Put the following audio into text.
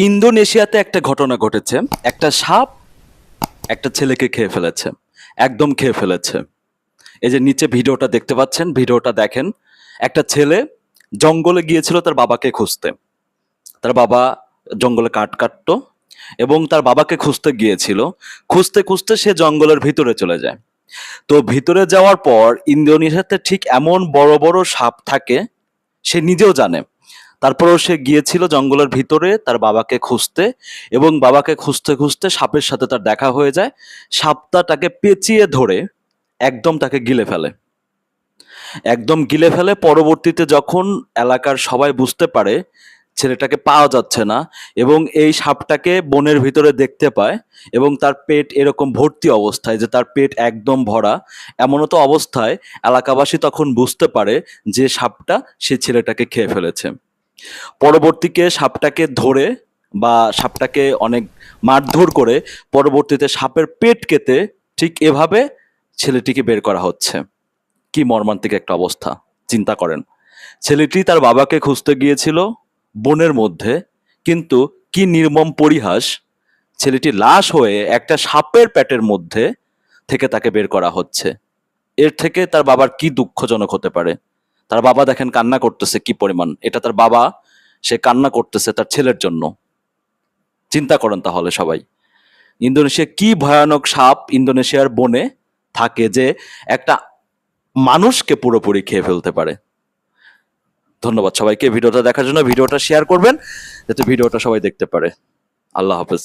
ইন্দোনেশিয়াতে একটা ঘটনা ঘটেছে। একটা সাপ একটা ছেলেকে খেয়ে ফেলেছে। একদম খেয়ে ফেলেছে। এই যে নিচে ভিডিওটা দেখতে পাচ্ছেন, ভিডিওটা দেখেন। একটা ছেলে জঙ্গলে গিয়েছিল তার বাবাকে খুঁজতে। তার বাবা জঙ্গলে কাঠ কাটতো এবং তার বাবাকে খুঁজতে গিয়েছিল। খুঁজতে খুঁজতে সে জঙ্গলের ভিতরে চলে যায়। তো ভিতরে যাওয়ার পর ইন্দোনেশিয়াতে ঠিক এমন বড় বড় সাপ থাকে, সে নিজেও জানে। তারপরেও সে গিয়েছিল জঙ্গলের ভিতরে তার বাবাকে খুঁজতে এবং বাবাকে খুঁজতে খুঁজতে সাপের সাথে তার দেখা হয়ে যায়। সাপটা তাকে পেঁচিয়ে ধরে একদম তাকে গিলে ফেলে। একদম গিলে ফেলে। পরবর্তীতে যখন এলাকার সবাই বুঝতে পারে ছেলেটাকে পাওয়া যাচ্ছে না এবং এই সাপটাকে বনের ভিতরে দেখতে পায় এবং তার পেট এরকম ভর্তি অবস্থায়, যে তার পেট একদম ভরা এমনও তো অবস্থায়, এলাকাবাসী তখন বুঝতে পারে যে সাপটা সে ছেলেটাকে খেয়ে ফেলেছে। পরবর্তীকে সাপটাকে ধরে বা সাপটাকে অনেক মারধর করে পরবর্তীতে সাপের পেট কেটে ঠিক এভাবে ছেলেটিকে বের করা হচ্ছে। কি মর্মান্তিক একটা অবস্থা, চিন্তা করেন। ছেলেটি তার বাবাকে খুঁজতে গিয়েছিল বনের মধ্যে, কিন্তু কি নির্মম পরিহাস, ছেলেটি লাশ হয়ে একটা সাপের পেটের মধ্যে থেকে তাকে বের করা হচ্ছে। এর থেকে তার বাবার কি দুঃখজনক হতে পারে। তার বাবা দেখেন কান্না করতেছে কি পরিমাণ, এটা তার বাবা, সে কান্না করতেছে তার ছেলের জন্য। চিন্তা করেন তাহলে সবাই, ইন্দোনেশিয়া কি ভয়ানক সাপ ইন্দোনেশিয়ার বনে থাকে যে একটা মানুষকে পুরোপুরি খেয়ে ফেলতে পারে। ধন্যবাদ সবাইকে ভিডিওটা দেখার জন্য। ভিডিওটা শেয়ার করবেন যাতে ভিডিওটা সবাই দেখতে পারে। আল্লাহ হাফেজ।